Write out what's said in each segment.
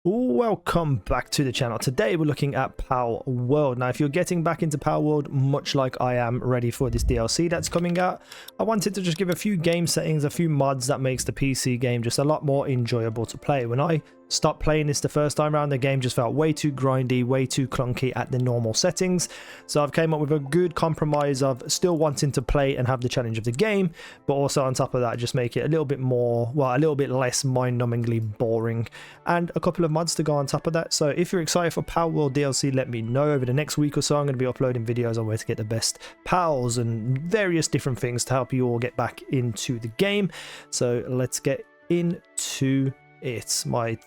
Welcome back to the channel. Today we're looking at Palworld. Now if you're getting back into Palworld much like I am, ready for this DLC that's coming out, I wanted to just give a few game settings, a few mods that makes the PC game just a lot more enjoyable to play. When I stopped playing this the first time around, the game just felt way too grindy, way too clunky at the normal settings. So I've came up with a good compromise of still wanting to play and have the challenge of the game, but also on top of that just make it a little bit more, well, a little bit less mind-numbingly boring, and a couple of mods to go on top of that. So if you're excited for Palworld DLC, let me know. Over the next week or so I'm going to be uploading videos on where to get the best pals and various different things to help you all get back into the game. So let's get into it. My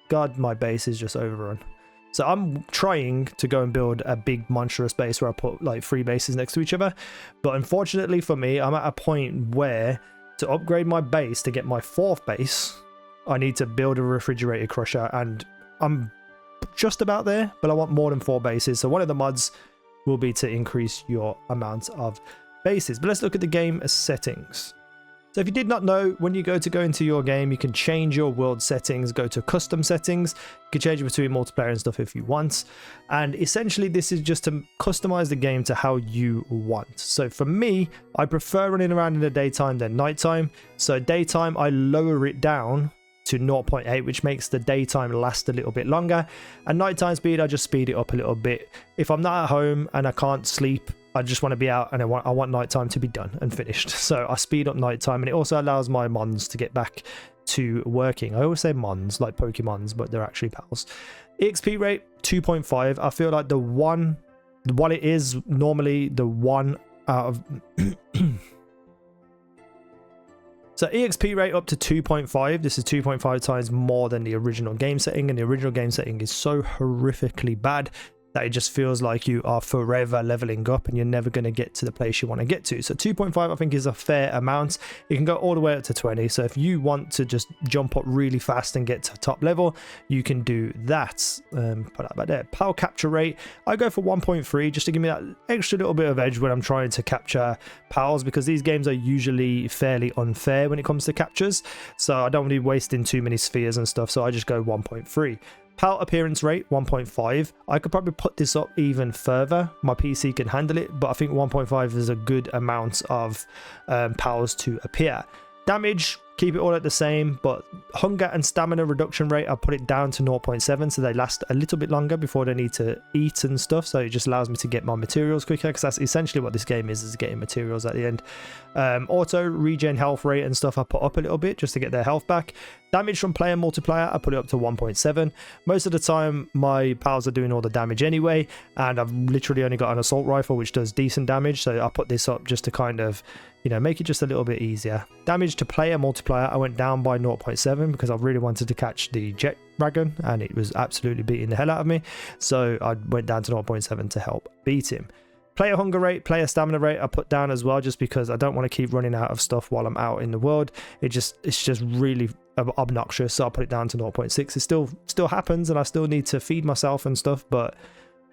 god, my base is just overrun. So I'm trying to go and build a big monstrous base where I put like 3 bases next to each other, but unfortunately for me, I'm at a point where to upgrade my base to get my 4th base, I need to build a refrigerator crusher, and I'm just about there, but I want more than 4 bases. So one of the mods will be to increase your amount of bases. But let's look at the game settings. So if you did not know, when you go into your game, you can change your world settings, go to custom settings. You can change it between multiplayer and stuff if you want. And essentially this is just to customize the game to how you want. So for me, I prefer running around in the daytime than nighttime. So daytime, I lower it down to 0.8, which makes the daytime last a little bit longer. And nighttime speed, I just speed it up a little bit. If I'm not at home and I can't sleep, I just want to be out and I want nighttime to be done and finished. So I speed up nighttime, and it also allows my mons to get back to working. I always say mons like Pokemons, but they're actually pals. EXP rate 2.5. I feel like the one, what it is normally the one out of so EXP rate up to 2.5. This is 2.5 times more than the original game setting, and the original game setting is so horrifically bad that it just feels like you are forever leveling up and you're never going to get to the place you want to get to. So 2.5 I think is a fair amount. It can go all the way up to 20. So if you want to just jump up really fast and get to top level, you can do that. Put that back there. Power capture rate, I go for 1.3 just to give me that extra little bit of edge when I'm trying to capture pals, because these games are usually fairly unfair when it comes to captures. So I don't want to be wasting too many spheres and stuff. So I just go 1.3. PAL appearance rate 1.5. I could probably put this up even further. My PC can handle it, but I think 1.5 is a good amount of pals to appear. Damage, keep it all at the same, but hunger and stamina reduction rate, I'll put it down to 0.7 so they last a little bit longer before they need to eat and stuff. So it just allows me to get my materials quicker, because that's essentially what this game is getting materials at the end. Auto regen health rate and stuff I put up a little bit just to get their health back. Damage from player multiplier, I put it up to 1.7. Most of the time my pals are doing all the damage anyway, and I've literally only got an assault rifle which does decent damage, so I put this up just to kind of, you know, make it just a little bit easier. Damage to player multiplier, I went down by 0.7 because I really wanted to catch the jet dragon and it was absolutely beating the hell out of me, so I went down to 0.7 to help beat him. Player hunger rate, player stamina rate I put down as well, just because I don't want to keep running out of stuff while I'm out in the world. It's just really obnoxious, so I put it down to 0.6. It still happens and I still need to feed myself and stuff, but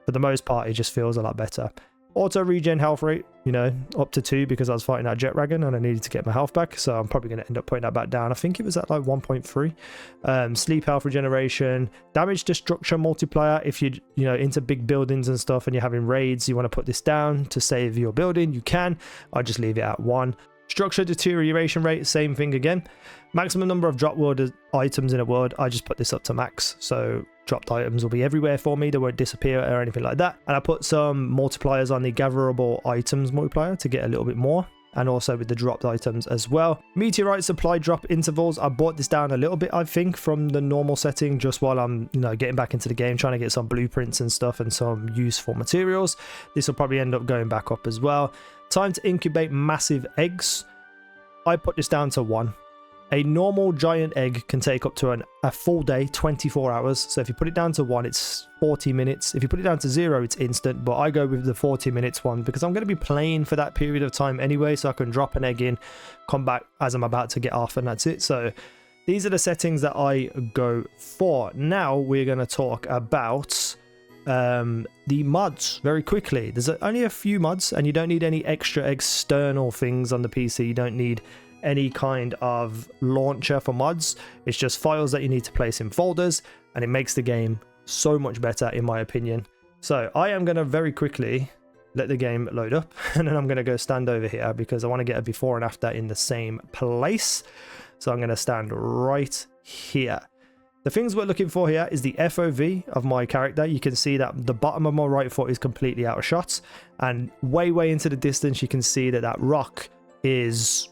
for the most part it just feels a lot better. Auto regen health rate, you know, up to 2 because I was fighting that jet dragon and I needed to get my health back, so I'm probably going to end up putting that back down. I think it was at like 1.3. Sleep health regeneration, damage destruction multiplier, if you know, into big buildings and stuff and you're having raids, you want to put this down to save your building, you can. I just leave it at 1. Structure deterioration rate, same thing again. Maximum number of drop world items in a world, I just put this up to max, so dropped items will be everywhere for me, they won't disappear or anything like that. And I put some multipliers on the gatherable items multiplier to get a little bit more, and also with the dropped items as well. Meteorite supply drop intervals, I brought this down a little bit I think from the normal setting, just while I'm, you know, getting back into the game, trying to get some blueprints and stuff and some useful materials. This will probably end up going back up as well. Time to incubate massive eggs, I put this down to 1. A normal giant egg can take up to a full day, 24 hours. So if you put it down to 1, it's 40 minutes. If you put it down to 0, it's instant. But I go with the 40 minutes one because I'm going to be playing for that period of time anyway. So I can drop an egg in, come back as I'm about to get off, and that's it. So these are the settings that I go for. Now we're going to talk about the mods very quickly. There's only a few mods and you don't need any extra external things on the PC. You don't need any kind of launcher for mods. It's just files that you need to place in folders, and it makes the game so much better in my opinion. So I am going to very quickly let the game load up, and then I'm going to go stand over here because I want to get a before and after in the same place. So I'm going to stand right here. The things we're looking for here is the FOV of my character. You can see that the bottom of my right foot is completely out of shot, and way into the distance you can see that that rock is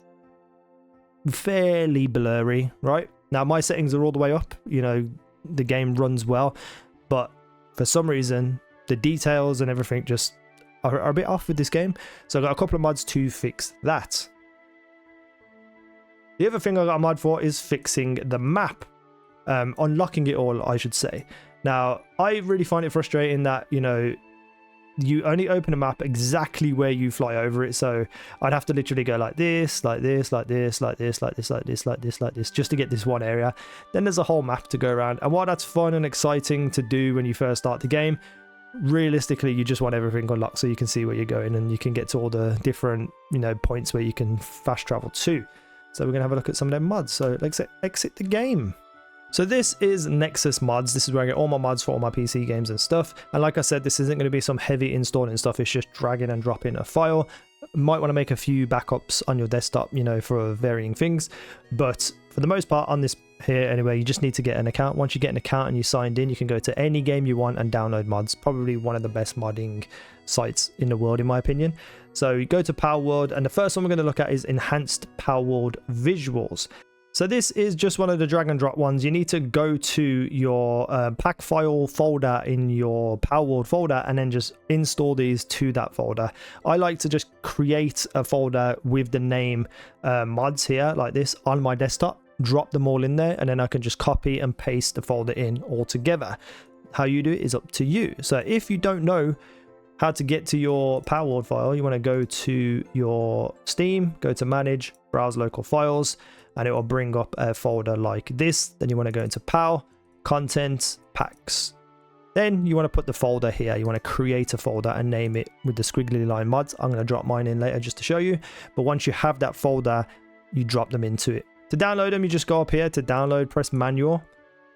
fairly blurry. Right now my settings are all the way up, you know, the game runs well, but for some reason the details and everything just are a bit off with this game. So I got a couple of mods to fix that. The other thing I got a mod for is fixing the map. Unlocking it all, I should say. Now, I really find it frustrating that, you know, you only open a map exactly where you fly over it. So I'd have to literally go like this, like this, like this, like this, like this, like this, like this, like this, just to get this one area. Then there's a whole map to go around. And while that's fun and exciting to do when you first start the game, realistically you just want everything unlocked so you can see where you're going and you can get to all the different, you know, points where you can fast travel to. So we're gonna have a look at some of them mods. So let's exit the game. So this is Nexus Mods. This is where I get all my mods for all my PC games and stuff. And like I said, this isn't going to be some heavy installing stuff. It's just dragging and dropping a file. You might want to make a few backups on your desktop, you know, for varying things. But for the most part on this here anyway, you just need to get an account. Once you get an account and you signed in, you can go to any game you want and download mods. Probably one of the best modding sites in the world in my opinion. So you go to Palworld, and the first one we're going to look at is Enhanced Palworld Visuals. So this is just one of the drag and drop ones. You need to go to your pack file folder in your Palworld folder and then just install these to that folder. I like to just create a folder with the name mods here like this on my desktop, drop them all in there, and then I can just copy and paste the folder in all together. How you do it is up to you. So if you don't know how to get to your Palworld file, you want to go to your Steam, go to Manage, Browse Local Files, and it will bring up a folder like this. Then you want to go into Pal, Content, Packs. Then you want to put the folder here. You want to create a folder and name it with the squiggly line mods. I'm going to drop mine in later just to show you. But once you have that folder, you drop them into it. To download them, you just go up here to download, press manual,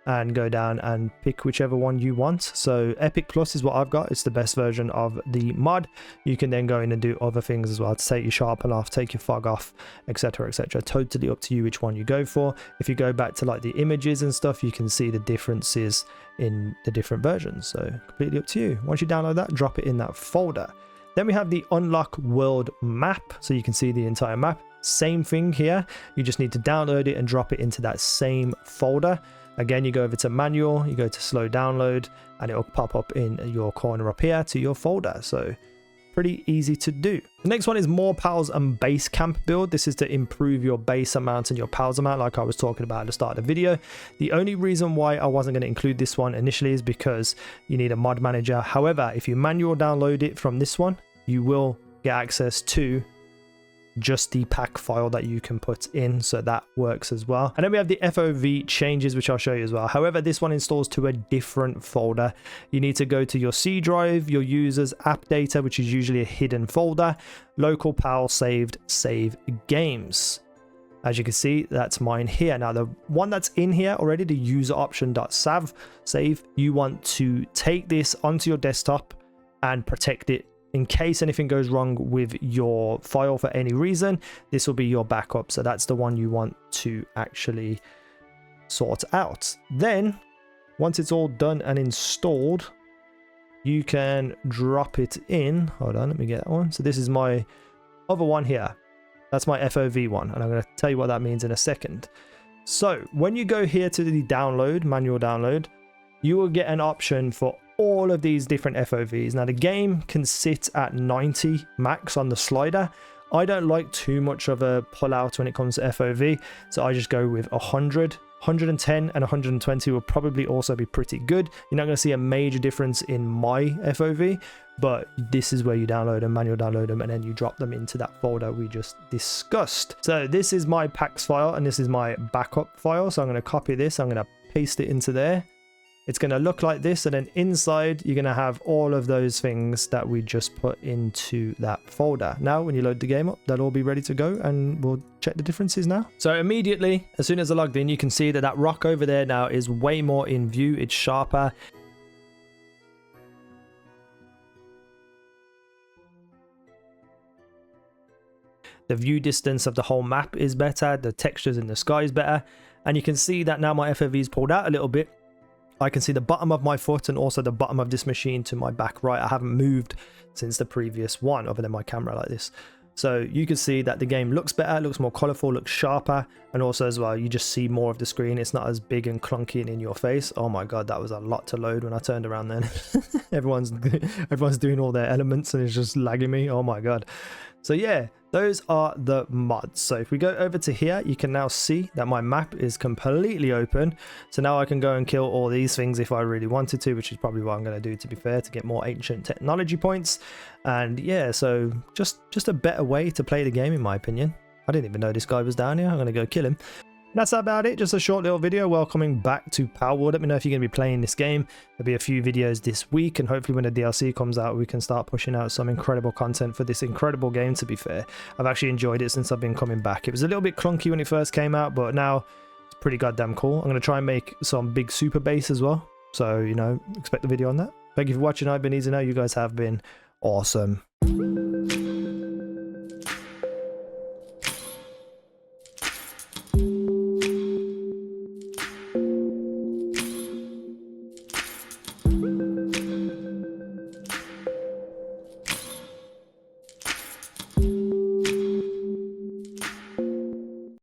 and go down and pick whichever one you want. So Epic Plus is what I've got. It's the best version of the mod. You can then go in and do other things as well to take your sharpen off, take your fog off, etc, etc. Totally up to you which one you go for. If you go back to like the images and stuff, you can see the differences in the different versions. So completely up to you. Once you download that, drop it in that folder. Then we have the Unlock World Map, so you can see the entire map. Same thing here. You just need to download it and drop it into that same folder. Again, you go over to manual, you go to slow download, and it'll pop up in your corner up here to your folder. So pretty easy to do. The next one is More Pals and Base Camp build. This is to improve your base amount and your pals amount, like I was talking about at the start of the video. The only reason why I wasn't going to include this one initially is because you need a mod manager. However, if you manual download it from this one, you will get access to just the pack file that you can put in, so that works as well. And then we have the FOV changes, which I'll show you as well. However, this one installs to a different folder. You need to go to your C drive, your users app data, which is usually a hidden folder, local pal saved, save games. As you can see, that's mine here. Now the one that's in here already, the user option.save, you want to take this onto your desktop and protect it. In case anything goes wrong with your file for any reason, this will be your backup. So that's the one you want to actually sort out. Then once it's all done and installed, you can drop it in. Hold on, let me get that one. So this is my other one here. That's my FOV one, and I'm going to tell you what that means in a second. So when you go here to the download, manual download, you will get an option for all of these different FOVs. Now the game can sit at 90 max on the slider. I don't like too much of a pull out when it comes to FOV, so I just go with 100. 110 and 120 will probably also be pretty good. You're not going to see a major difference in my FOV, but this is where you download them, manual download them, and then you drop them into that folder we just discussed. So this is my packs file and this is my backup file. So I'm going to copy this, I'm going to paste it into there. it's going to look like this, and then inside you're going to have all of those things that we just put into that folder. Now when you load the game up, that'll all be ready to go, and we'll check the differences now. So immediately, as soon as I logged in, you can see that that rock over there now is way more in view. It's sharper. The view distance of the whole map is better. The textures in the sky is better. And you can see that now my FOV is pulled out a little bit. I can see the bottom of my foot and also the bottom of this machine to my back right. I haven't moved since the previous one, other than my camera like this. So you can see that the game looks better, looks more colorful, looks sharper, and also as well, you just see more of the screen. It's not as big and clunky and in your face. Oh my god, that was a lot to load when I turned around then. everyone's doing all their elements and it's just lagging me. Oh my god. So yeah, those are the mods. So if we go over to here, you can now see that my map is completely open. So now I can go and kill all these things if I really wanted to, which is probably what I'm going to do, to be fair, to get more ancient technology points. And yeah, so just a better way to play the game, in my opinion. I didn't even know this guy was down here. I'm going to go kill him. That's about it. Just a short little video welcoming back to Palworld. Let me know if you're going to be playing this game. There'll be a few videos this week, and hopefully when the DLC comes out, we can start pushing out some incredible content for this incredible game, to be fair. I've actually enjoyed it since I've been coming back. It was a little bit clunky when it first came out, but now it's pretty goddamn cool. I'm going to try and make some big super base as well. So, you know, expect the video on that. Thank you for watching. I've been Easy Now. You guys have been awesome.